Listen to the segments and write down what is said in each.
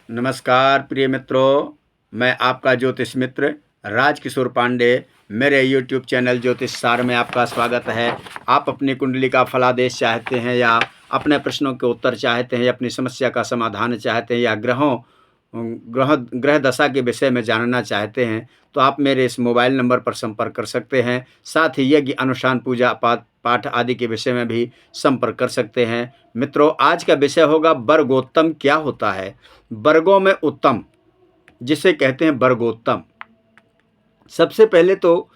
नमस्कार प्रिय मित्रों, मैं आपका ज्योतिष मित्र राजकिशोर पांडे। मेरे YouTube चैनल ज्योतिष सार में आपका स्वागत है। आप अपनी कुंडली का फलादेश चाहते हैं या अपने प्रश्नों के उत्तर चाहते हैं या अपनी समस्या का समाधान चाहते हैं या ग्रह दशा के विषय में जानना चाहते हैं तो आप मेरे इस मोबाइल नंबर पर संपर्क कर सकते हैं। साथ ही यज्ञ अनुष्ठान पूजा पाठ आदि के विषय में भी संपर्क कर सकते हैं। मित्रों, आज का विषय होगा वर्गोत्तम क्या होता है। वर्गों में उत्तम जिसे कहते हैं वर्गोत्तम। सबसे पहले तो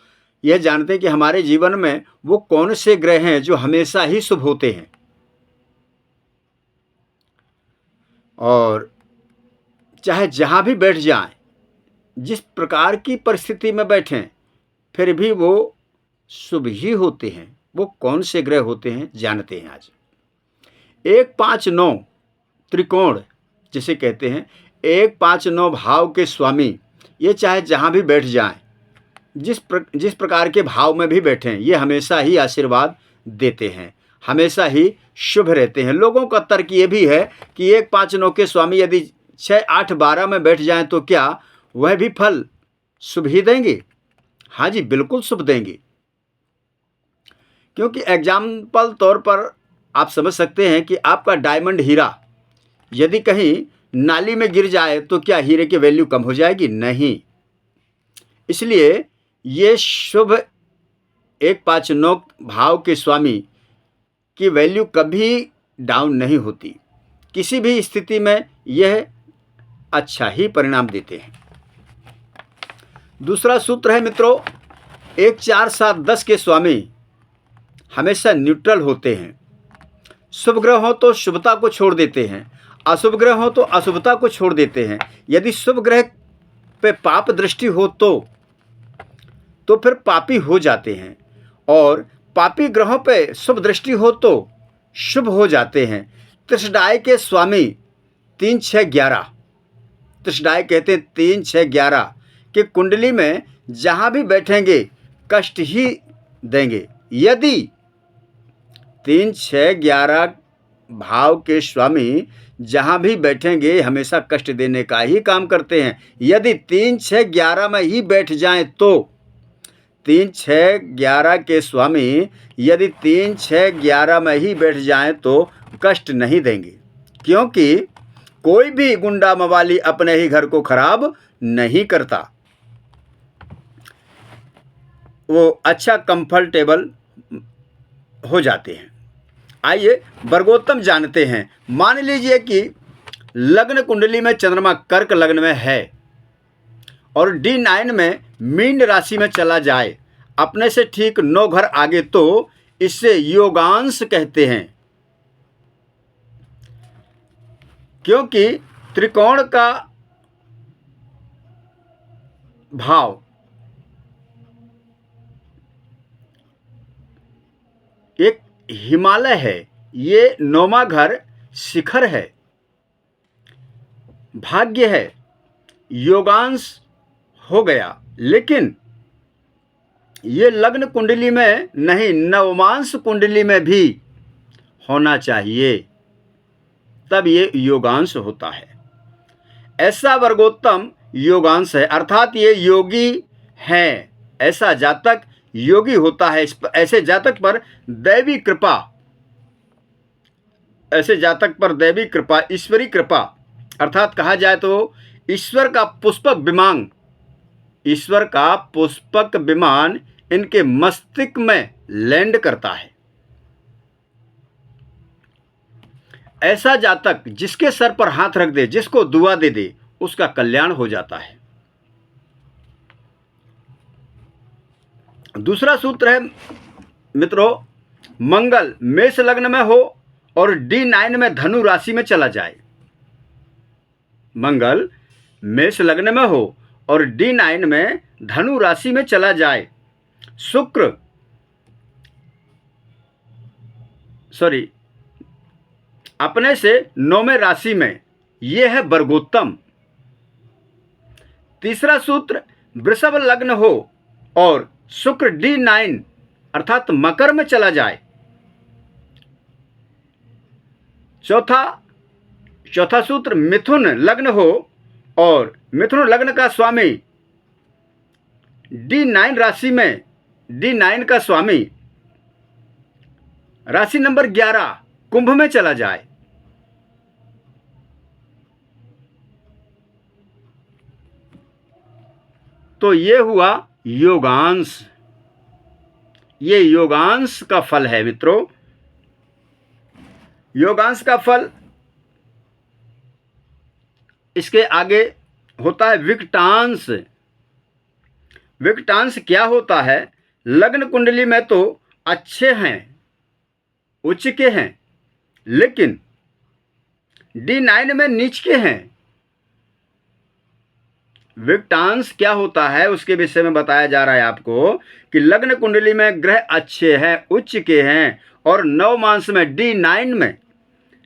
यह जानते हैं कि हमारे जीवन में वो कौन से ग्रह हैं जो हमेशा ही शुभ होते हैं और चाहे जहां भी बैठ जाएं, जिस प्रकार की परिस्थिति में बैठें, फिर भी वो शुभ ही होते हैं। वो कौन से ग्रह होते हैं जानते हैं आज। 1, 5, 9 त्रिकोण जिसे कहते हैं, 1, 5, 9 भाव के स्वामी, ये चाहे जहां भी बैठ जाएं, जिस प्रकार के भाव में भी बैठें, ये हमेशा ही आशीर्वाद देते हैं, हमेशा ही शुभ रहते हैं। लोगों का तर्क ये भी है कि 1, 5, 9 के स्वामी यदि 6, 8, 12 में बैठ जाएं तो क्या वह भी फल शुभ ही देंगे? हाँ जी, बिल्कुल शुभ देंगे। क्योंकि एग्जाम्पल तौर पर आप समझ सकते हैं कि आपका डायमंड हीरा यदि कहीं नाली में गिर जाए तो क्या हीरे की वैल्यू कम हो जाएगी? नहीं। इसलिए ये शुभ 1, 5, 9 भाव के स्वामी की वैल्यू कभी डाउन नहीं होती। किसी भी स्थिति में यह अच्छा ही परिणाम देते हैं। दूसरा सूत्र है मित्रों, 1, 4, 7, 10 के स्वामी हमेशा न्यूट्रल होते हैं। शुभ ग्रह हो तो शुभता को छोड़ देते हैं, अशुभ ग्रह हो तो अशुभता को छोड़ देते हैं। यदि शुभ ग्रह पे पाप दृष्टि हो तो फिर पापी हो जाते हैं, और पापी ग्रहों पे शुभ दृष्टि हो तो शुभ हो जाते हैं। त्रिशदाय के स्वामी 3, 6, 11, त्रिशदाय कहते हैं 3, 6, 11 के कुंडली में जहां भी बैठेंगे कष्ट ही देंगे। यदि 3, 6, 11 भाव के स्वामी जहां भी बैठेंगे हमेशा कष्ट देने का ही काम करते हैं। यदि 3, 6, 11 में ही बैठ जाएं तो 3, 6, 11 के स्वामी यदि 3, 6, 11 में ही बैठ जाएं तो कष्ट नहीं देंगे, क्योंकि कोई भी गुंडा मवाली अपने ही घर को खराब नहीं करता। वो अच्छा कंफर्टेबल हो जाते हैं। आइए वर्गोत्तम जानते हैं। मान लीजिए कि लग्न कुंडली में चंद्रमा कर्क लग्न में है और D9 में मीन राशि में चला जाए अपने से ठीक 9 घर आगे, तो इसे योगांश कहते हैं। क्योंकि त्रिकोण का भाव एक हिमालय है, ये 9वां घर शिखर है, भाग्य है, योगांश हो गया। लेकिन ये लग्न कुंडली में नहीं, नवमांश कुंडली में भी होना चाहिए, तब ये योगांश होता है। ऐसा वर्गोत्तम योगांश है, अर्थात ये योगी है। ऐसा जातक योगी होता है। ऐसे जातक पर दैवी कृपा, ईश्वरी कृपा, अर्थात कहा जाए तो ईश्वर का पुष्पक विमान इनके मस्तिष्क में लैंड करता है। ऐसा जातक जिसके सर पर हाथ रख दे, जिसको दुआ दे दे, उसका कल्याण हो जाता है। दूसरा सूत्र है मित्रों, मंगल मेष लग्न में हो और D9 में धनु राशि में चला जाए। मंगल मेष लग्न में हो और D9 में धनु राशि में चला जाए। शुक्र अपने से 9वें राशि में, यह है वर्गोत्तम। तीसरा सूत्र, वृषभ लग्न हो और शुक्र D9 अर्थात मकर में चला जाए। चौथा, चौथा सूत्र मिथुन लग्न हो और मिथुन लग्न का स्वामी D9 राशि में, D9 का स्वामी राशि नंबर 11 कुंभ में चला जाए, तो ये हुआ योगांश। ये योगांश का फल है मित्रों। योगांश का फल, इसके आगे होता है विकटांश। विकटांश क्या होता है? लग्न कुंडली में तो अच्छे हैं, उच्च के हैं, लेकिन D9 में नीच के हैं। विकटांश क्या होता है उसके विषय में बताया जा रहा है आपको कि लग्न कुंडली में ग्रह अच्छे हैं, उच्च के हैं और नवमांश में D9 में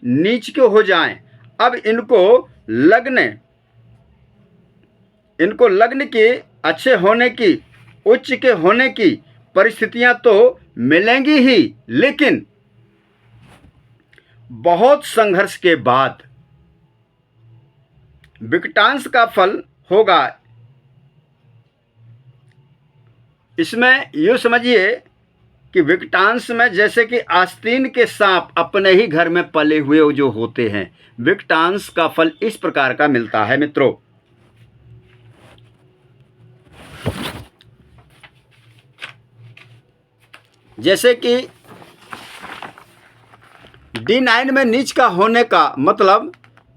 नीच के हो जाएं। अब इनको लग्न के अच्छे होने की, उच्च के होने की परिस्थितियां तो मिलेंगी ही, लेकिन बहुत संघर्ष के बाद विकटांश का फल होगा। इसमें यूँ समझिए कि विकटांश में जैसे कि आस्तीन के सांप अपने ही घर में पले हुए जो होते हैं, विकटांश का फल इस प्रकार का मिलता है मित्रों। जैसे कि D9 में नीच का होने का मतलब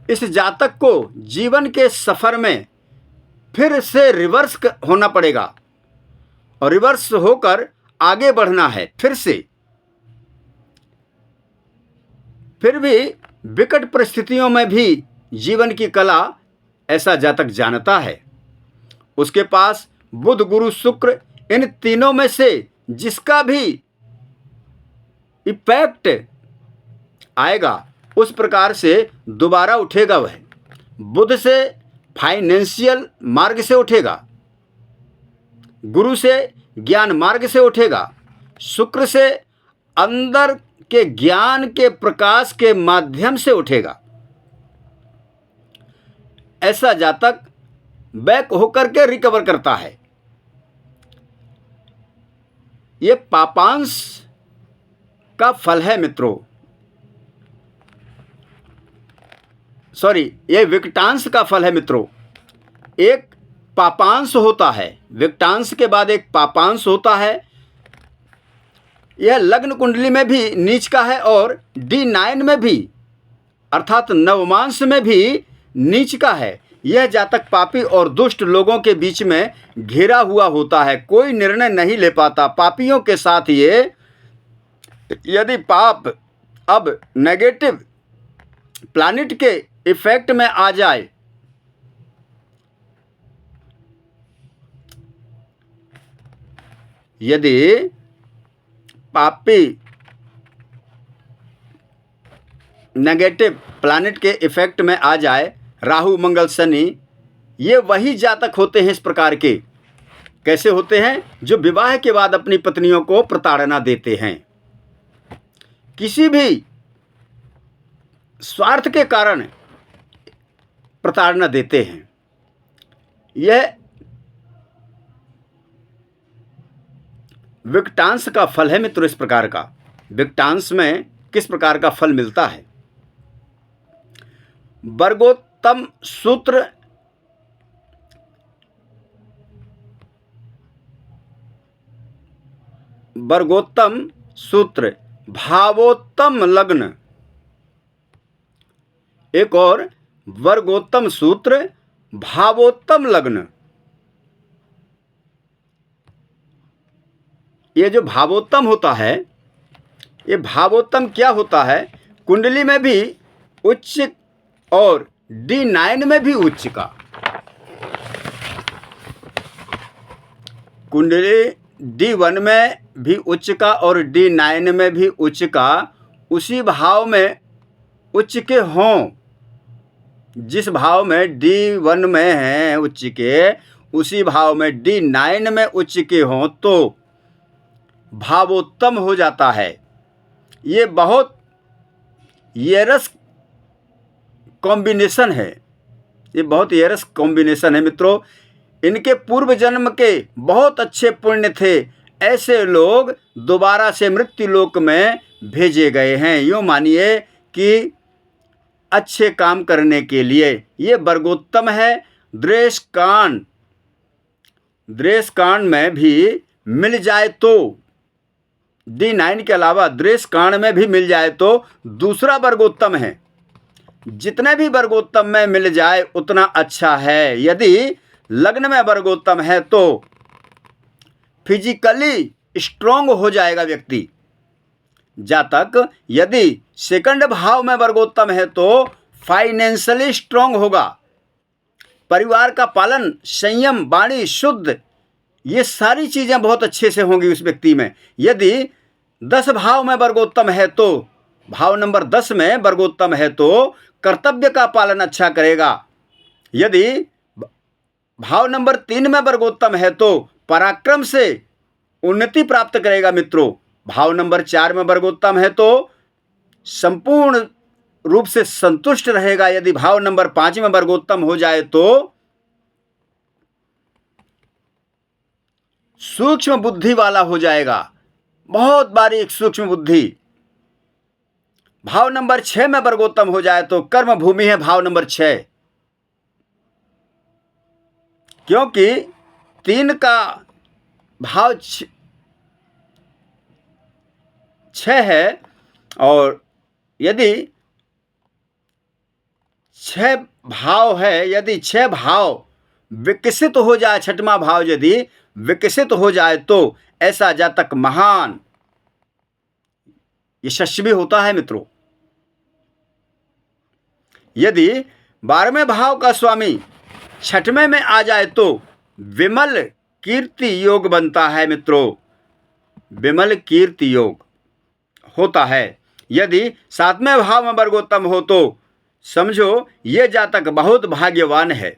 इस जातक को जीवन के सफर में फिर से रिवर्स होना पड़ेगा और रिवर्स होकर आगे बढ़ना है फिर से। फिर भी विकट परिस्थितियों में भी जीवन की कला ऐसा जातक जानता है। उसके पास बुध, गुरु, शुक्र, इन तीनों में से जिसका भी इफेक्ट आएगा उस प्रकार से दोबारा उठेगा। वह बुध से फाइनेंशियल मार्ग से उठेगा, गुरु से ज्ञान मार्ग से उठेगा, शुक्र से अंदर के ज्ञान के प्रकाश के माध्यम से उठेगा। ऐसा जातक बैक होकर के रिकवर करता है। ये पापांश का फल है मित्रों, ये विकटांश का फल है मित्रों। एक पापांश होता है, विकटांश के बाद एक पापांश होता है। यह लग्न कुंडली में भी नीच का है और D9 में भी अर्थात नवमांश में भी नीच का है। यह जातक पापी और दुष्ट लोगों के बीच में घिरा हुआ होता है, कोई निर्णय नहीं ले पाता। पापियों के साथ ये, यदि पाप अब नेगेटिव प्लैनेट के इफेक्ट में आ जाए, यदि पापी नेगेटिव प्लैनेट के इफेक्ट में आ जाए, राहु, मंगल, शनि, ये वही जातक होते हैं इस प्रकार के। कैसे होते हैं? जो विवाह के बाद अपनी पत्नियों को प्रताड़ना देते हैं, किसी भी स्वार्थ के कारण प्रताड़ना देते हैं। यह विकटांश का फल है मित्रों। इस प्रकार का विकटांश में किस प्रकार का फल मिलता है? वर्गोत्तम सूत्र भावोत्तम लग्न, एक और वर्गोत्तम सूत्र भावोत्तम लग्न। ये जो भावोत्तम होता है, ये भावोत्तम क्या होता है? कुंडली में भी उच्च और D9 में भी उच्च का, कुंडली D1 में भी उच्च का और D9 में भी उच्च का, उसी भाव में उच्च के हों। जिस भाव में D1 में हैं उच्च के, उसी भाव में D9 में उच्च के हों तो भावोत्तम हो जाता है। ये बहुत ये रस कॉम्बिनेशन है, ये बहुत एरस कॉम्बिनेशन है मित्रों। इनके पूर्व जन्म के बहुत अच्छे पुण्य थे, ऐसे लोग दोबारा से मृत्यु लोक में भेजे गए हैं। यूँ मानिए कि अच्छे काम करने के लिए ये वर्गोत्तम है। द्वेष कांड में भी मिल जाए तो D9 के अलावा द्वेष कांड में भी मिल जाए तो दूसरा वर्गोत्तम है। जितने भी वर्गोत्तम में मिल जाए उतना अच्छा है। यदि लग्न में वर्गोत्तम है तो फिजिकली स्ट्रांग हो जाएगा व्यक्ति, जातक। यदि सेकंड भाव में वर्गोत्तम है तो फाइनेंशियली स्ट्रांग होगा, परिवार का पालन, संयम, वाणी शुद्ध, ये सारी चीज़ें बहुत अच्छे से होंगी उस व्यक्ति में। यदि 10 भाव में वर्गोत्तम है तो, भाव नंबर 10 में वर्गोत्तम है तो कर्तव्य का पालन अच्छा करेगा। यदि भाव नंबर 3 में वर्गोत्तम है तो पराक्रम से उन्नति प्राप्त करेगा मित्रों। भाव नंबर 4 में वर्गोत्तम है तो संपूर्ण रूप से संतुष्ट रहेगा। यदि भाव नंबर 5 में वर्गोत्तम हो जाए तो सूक्ष्म बुद्धि वाला हो जाएगा, बहुत बारीक सूक्ष्म बुद्धि। भाव नंबर 6 में वर्गोत्तम हो जाए तो कर्म भूमि है भाव नंबर 6, क्योंकि 3 का भाव 6 है। और यदि 6 भाव है, यदि 6 भाव विकसित हो जाए, 6वां भाव यदि विकसित हो जाए तो ऐसा जातक महान यशस्वी होता है मित्रों। यदि 12वें भाव का स्वामी 6वें में आ जाए तो विमल कीर्ति योग बनता है मित्रों, विमल कीर्ति योग होता है। यदि 7वें भाव में वर्गोत्तम हो तो समझो ये जातक बहुत भाग्यवान है।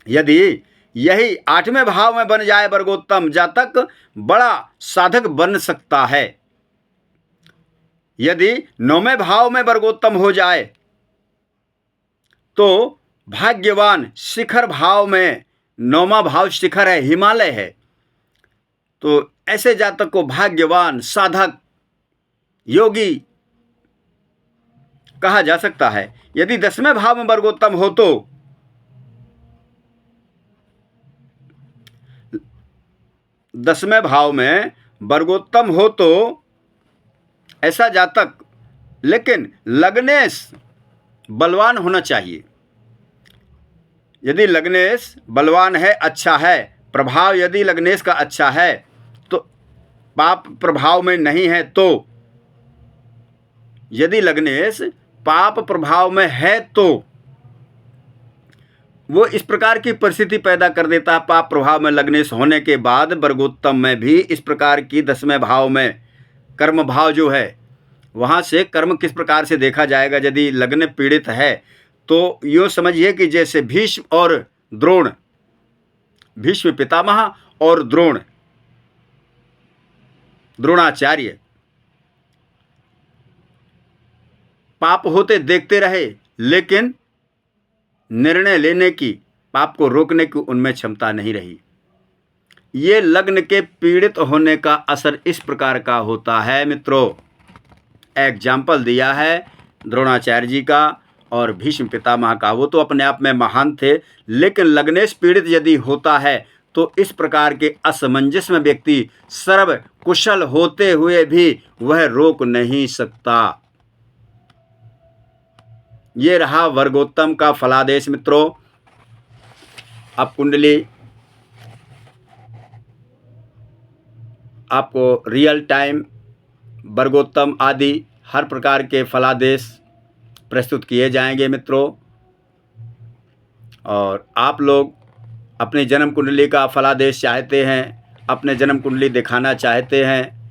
यदि यही 8वें भाव में बन जाए वर्गोत्तम, जातक बड़ा साधक बन सकता है। यदि 9वें भाव में वर्गोत्तम हो जाए तो भाग्यवान, शिखर भाव में 9वां भाव शिखर है, हिमालय है, तो ऐसे जातक को भाग्यवान, साधक, योगी कहा जा सकता है। यदि 10वें भाव में वर्गोत्तम हो तो 10वें भाव में वर्गोत्तम हो तो ऐसा जातक, लेकिन लग्नेश बलवान होना चाहिए। यदि लग्नेश बलवान है, अच्छा है, प्रभाव यदि लग्नेश का अच्छा है तो पाप प्रभाव में नहीं है तो, यदि लग्नेश पाप प्रभाव में है तो वो इस प्रकार की परिस्थिति पैदा कर देता है। पाप प्रभाव में लग्नेश होने के बाद वर्गोत्तम में भी इस प्रकार की 10वें भाव में कर्म भाव जो है, वहाँ से कर्म किस प्रकार से देखा जाएगा। यदि लग्न पीड़ित है तो यूँ समझिए कि जैसे भीष्म और द्रोण, भीष्म पितामह और द्रोणाचार्य पाप होते देखते रहे, लेकिन निर्णय लेने की, पाप को रोकने की उनमें क्षमता नहीं रही। ये लग्न के पीड़ित होने का असर इस प्रकार का होता है मित्रों। एग्जाम्पल दिया है द्रोणाचार्य जी का और भीष्म पितामह का। वो तो अपने आप में महान थे, लेकिन लग्नेश पीड़ित यदि होता है तो इस प्रकार के असमंजस में व्यक्ति सर्व कुशल होते हुए भी वह रोक नहीं सकता। ये रहा वर्गोत्तम का फलादेश मित्रों। अब कुंडली आपको रियल टाइम वर्गोत्तम आदि हर प्रकार के फलादेश प्रस्तुत किए जाएंगे मित्रों। और आप लोग अपनी जन्म कुंडली का फलादेश चाहते हैं, अपने जन्म कुंडली दिखाना चाहते हैं,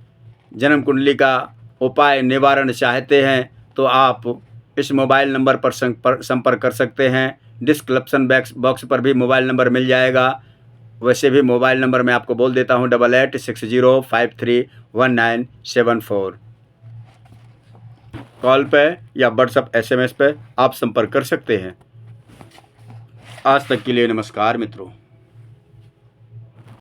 जन्म कुंडली का उपाय निवारण चाहते हैं, तो आप इस मोबाइल नंबर पर संपर्क कर सकते हैं। डिस्क्रिप्शन बॉक्स पर भी मोबाइल नंबर मिल जाएगा। वैसे भी मोबाइल नंबर मैं आपको बोल देता हूँ 8860531974। कॉल पे या व्हाट्सएप SMS पे आप संपर्क कर सकते हैं। आज तक के लिए नमस्कार मित्रों।